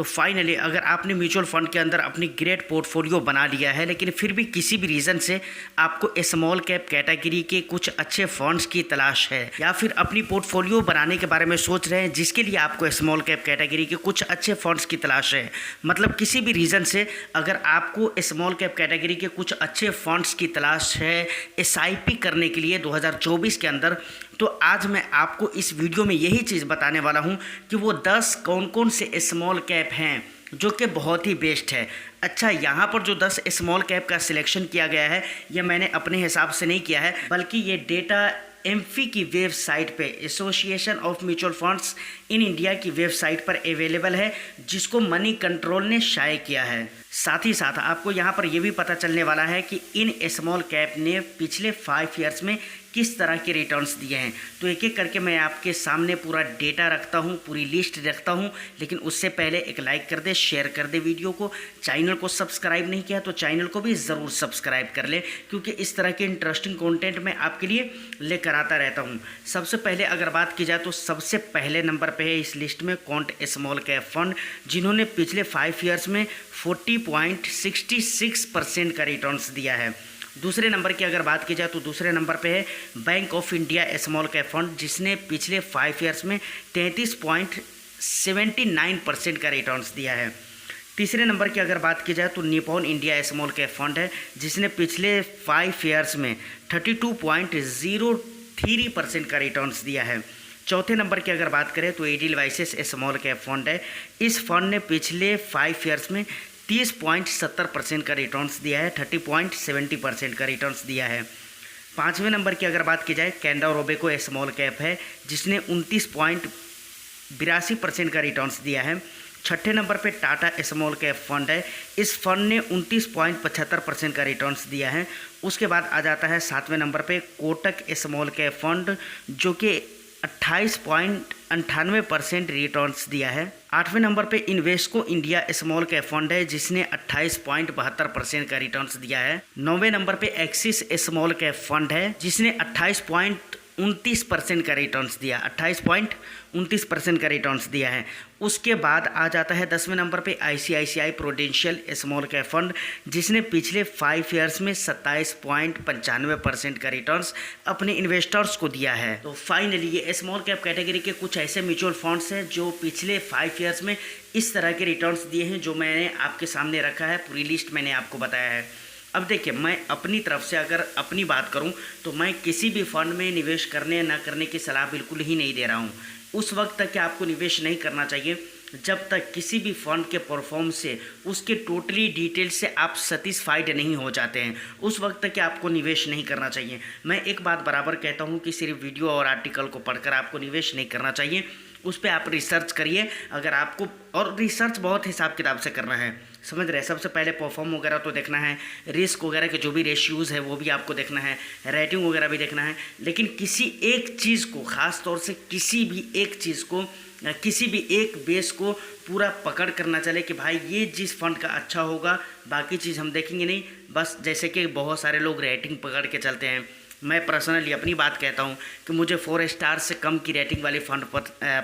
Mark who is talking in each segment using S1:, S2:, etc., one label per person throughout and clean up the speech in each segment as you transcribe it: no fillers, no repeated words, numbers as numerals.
S1: तो फाइनली अगर आपने म्यूचुअल फंड के अंदर अपनी ग्रेट पोर्टफोलियो बना लिया है, लेकिन फिर भी किसी भी रीज़न से आपको स्मॉल कैप कैटेगरी के कुछ अच्छे फंड्स की तलाश है, या फिर अपनी पोर्टफोलियो बनाने के बारे में सोच रहे हैं जिसके लिए आपको स्मॉल कैप कैटेगरी के कुछ अच्छे फंड्स की तलाश है, मतलब किसी भी रीज़न से अगर आपको स्मॉल कैप कैटेगरी के कुछ अच्छे फंड्स की तलाश है SIP करने के लिए 2024 के अंदर, तो आज मैं आपको इस वीडियो में यही चीज़ बताने वाला हूं कि वो 10 कौन कौन से स्मॉल कैप हैं जो कि बहुत ही बेस्ट है। अच्छा, यहाँ पर जो 10 स्मॉल कैप का सिलेक्शन किया गया है ये मैंने अपने हिसाब से नहीं किया है, बल्कि ये डेटा एम्फी की वेबसाइट पे, association of mutual funds in India की वेबसाइट पर अवेलेबल है, जिसको मनी कंट्रोल ने शाये किया है। साथ ही साथ आपको यहाँ पर यह भी पता चलने वाला है कि इन स्मॉल कैप ने पिछले 5 ईयर्स में किस तरह के रिटर्न्स दिए हैं। तो एक एक करके मैं आपके सामने पूरा डेटा रखता हूँ, पूरी लिस्ट रखता हूँ, लेकिन उससे पहले एक लाइक कर दे, शेयर कर दे वीडियो को। चैनल को सब्सक्राइब नहीं किया तो चैनल को भी ज़रूर सब्सक्राइब कर ले, क्योंकि इस तरह के इंटरेस्टिंग कंटेंट मैं आपके लिए लेकर आता रहता हूँ। सबसे पहले अगर बात की जाए तो सबसे पहले नंबर पर है इस लिस्ट में क्वांट स्मॉल कैप फंड, जिन्होंने पिछले 5 ईयर्स में 40.66% का रिटर्न्स दिया है। दूसरे नंबर की अगर बात की जाए तो दूसरे नंबर पे है bank of India small cap fund, जिसने पिछले 5 ईयर्स में 33.79% का रिटर्न्स दिया है। तीसरे नंबर की अगर बात की जाए तो Nippon India small cap fund है, जिसने पिछले 5 ईयर्स में 32.03% का रिटर्न्स दिया है। चौथे नंबर की अगर बात करें तो एडिवाइसेस स्मॉल कैप फंड है। इस फंड ने पिछले 5 ईयर्स में 30.70% का रिटर्न्स दिया है, 30.70% का रिटर्न्स दिया है। पाँचवें नंबर की अगर बात की जाए कैनरा रोबेको स्मॉल कैप है, जिसने 29.82% का रिटर्न्स दिया है। छठे नंबर पे टाटा स्मॉल कैप फंड है, इस फंड ने 29.75% का रिटर्न्स दिया है। उसके बाद आ जाता है 7वें नंबर पे कोटक स्मॉल कैप फंड, जो कि 28.98% रिटर्न्स दिया है। 8वें नंबर पे Invesco India small cap fund है, जिसने 28.72% का रिटर्न्स दिया है। 9वें नंबर पे एक्सिस स्मॉल कैप फंड है, जिसने 28.29% का रिटर्न्स दिया, 28.29% का रिटर्न्स दिया है। उसके बाद आ जाता है 10वें नंबर पे ICICI prudential small cap fund, जिसने पिछले 5 ईयर्स में 27.95% का रिटर्न्स अपने इन्वेस्टर्स को दिया है। तो फाइनली ये स्मॉल कैप कैटेगरी के कुछ ऐसे म्यूचुअल फंड्स हैं जो पिछले 5 ईयर्स में इस तरह के रिटर्न्स दिए हैं, जो मैंने आपके सामने रखा है। पूरी लिस्ट मैंने आपको बताया है। अब देखिए, मैं अपनी तरफ से अगर अपनी बात करूं तो मैं किसी भी फंड में निवेश करने ना करने की सलाह बिल्कुल ही नहीं दे रहा हूं। उस वक्त तक कि आपको निवेश नहीं करना चाहिए जब तक किसी भी फंड के परफॉर्मेंस से, उसके टोटली डिटेल से आप सेटिस्फाइड नहीं हो जाते हैं, उस वक्त तक कि आपको निवेश नहीं करना चाहिए। मैं एक बात बराबर कहता हूं कि सिर्फ वीडियो और आर्टिकल को पढ़कर आपको निवेश नहीं करना चाहिए, उस पर आप रिसर्च करिए। अगर आपको, और रिसर्च बहुत हिसाब किताब से करना है, समझ रहे हैं। सबसे पहले परफॉर्म वगैरह तो देखना है, रिस्क वगैरह के जो भी रेशियोज़ है वो भी आपको देखना है, रेटिंग वगैरह भी देखना है। लेकिन किसी एक चीज़ को, ख़ास तौर से किसी भी एक चीज़ को, किसी भी एक बेस को पूरा पकड़ करना चले कि भाई ये जिस फंड का अच्छा होगा, बाकी चीज़ हम देखेंगे नहीं। बस जैसे कि बहुत सारे लोग रेटिंग पकड़ के चलते हैं। मैं पर्सनली अपनी बात कहता हूं कि मुझे 4 स्टार से कम की रेटिंग वाले फंड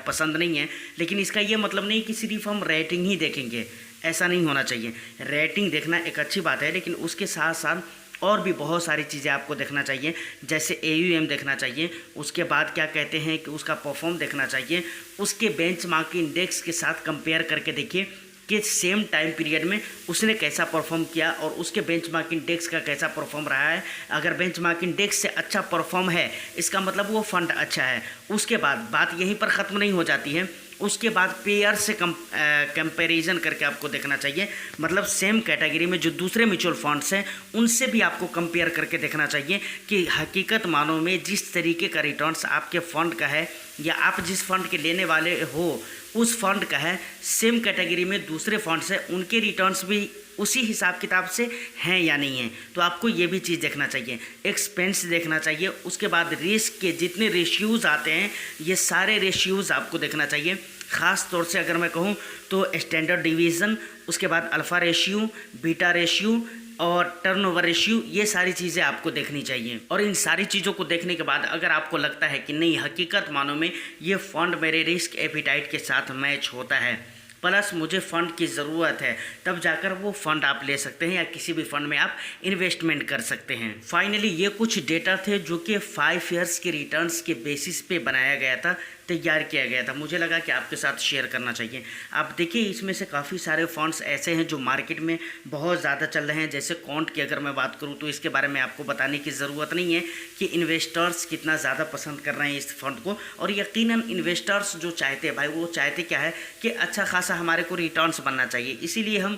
S1: पसंद नहीं है, लेकिन इसका ये मतलब नहीं कि सिर्फ हम रेटिंग ही देखेंगे, ऐसा नहीं होना चाहिए। रेटिंग देखना एक अच्छी बात है, लेकिन उसके साथ साथ और भी बहुत सारी चीज़ें आपको देखना चाहिए, जैसे AUM देखना चाहिए। उसके बाद क्या कहते हैं कि उसका परफॉर्म देखना चाहिए, उसके बेंचमार्क इंडेक्स के साथ कंपेयर करके देखिए कि सेम टाइम पीरियड में उसने कैसा परफॉर्म किया और उसके बेंचमार्क इंडेक्स का कैसा परफॉर्म रहा है। अगर बेंचमार्क इंडेक्स से अच्छा परफॉर्म है, इसका मतलब वो फंड अच्छा है। उसके बाद बात यहीं पर ख़त्म नहीं हो जाती है, उसके बाद पेयर से कंपैरिजन करके आपको देखना चाहिए, मतलब सेम कैटेगरी में जो दूसरे म्यूचुअल फंड्स हैं उनसे भी आपको कंपेयर करके देखना चाहिए कि हकीकत मानों में जिस तरीके का रिटर्न्स आपके फंड का है या आप जिस फंड के लेने वाले हो उस फंड का है, सेम कैटेगरी में दूसरे फंड्स हैं, उनके रिटर्न्स भी उसी हिसाब किताब से हैं या नहीं हैं। तो आपको ये भी चीज़ देखना चाहिए, एक्सपेंस देखना चाहिए। उसके बाद रिस्क के जितने रेशियोज़ आते हैं, ये सारे रेशियोज़ आपको देखना चाहिए। ख़ास तौर से अगर मैं कहूँ तो स्टैंडर्ड डिवीज़न, उसके बाद अल्फ़ा रेशियो, बीटा रेशियो और टर्नओवर रेशियो, ये सारी चीज़ें आपको देखनी चाहिए। और इन सारी चीज़ों को देखने के बाद अगर आपको लगता है कि नहीं, हकीकत मानों में ये फंड मेरे रिस्क एपिटाइट के साथ मैच होता है, प्लस मुझे फ़ंड की ज़रूरत है, तब जाकर वो फ़ंड आप ले सकते हैं या किसी भी फ़ंड में आप इन्वेस्टमेंट कर सकते हैं। फाइनली ये कुछ डेटा थे जो कि 5 ईयर्स के रिटर्न्स के बेसिस पे बनाया गया था, तैयार किया गया था। मुझे लगा कि आपके साथ शेयर करना चाहिए। आप देखिए इसमें से काफ़ी सारे फंड्स ऐसे हैं जो मार्केट में बहुत ज़्यादा चल रहे हैं। जैसे कॉन्ट की अगर मैं बात करूं तो इसके बारे में आपको बताने की ज़रूरत नहीं है कि इन्वेस्टर्स कितना ज़्यादा पसंद कर रहे हैं इस फंड को, और यकीनन इन्वेस्टर्स जो चाहते हैं भाई, वो चाहते क्या है कि अच्छा खासा हमारे को रिटर्न्स बनना चाहिए। इसीलिए हम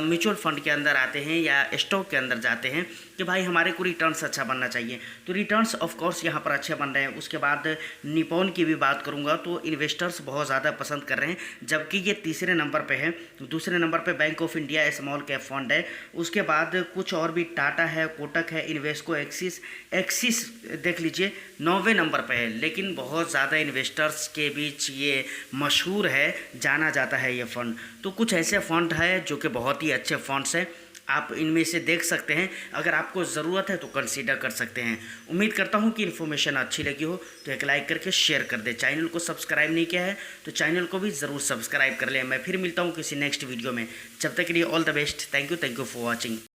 S1: म्यूचुअल फंड के अंदर आते हैं या स्टॉक के अंदर जाते हैं कि भाई हमारे को रिटर्न्स अच्छा बनना चाहिए। तो रिटर्न्स ऑफ कोर्स यहाँ पर अच्छे बन रहे हैं। उसके बाद निपॉन की भी बात करूँगा तो इन्वेस्टर्स बहुत ज़्यादा पसंद कर रहे हैं, जबकि ये तीसरे नंबर पे है। दूसरे नंबर पे bank of India small cap fund है। उसके बाद कुछ और भी टाटा है, कोटक है, इन्वेस्को, एक्सिस देख लीजिए 9वें नंबर पे है। लेकिन बहुत ज़्यादा इन्वेस्टर्स के बीच ये मशहूर है, जाना जाता है ये फ़ंड। तो कुछ ऐसे फ़ंड है जो कि बहुत ही अच्छे फंड्स हैं, आप इनमें से देख सकते हैं। अगर आपको ज़रूरत है तो कंसीडर कर सकते हैं। उम्मीद करता हूं कि इन्फॉर्मेशन अच्छी लगी हो तो एक लाइक करके शेयर कर दे। चैनल को सब्सक्राइब नहीं किया है तो चैनल को भी ज़रूर सब्सक्राइब कर लें। मैं फिर मिलता हूं किसी नेक्स्ट वीडियो में। जब तक के लिए all the best. Thank you for watching.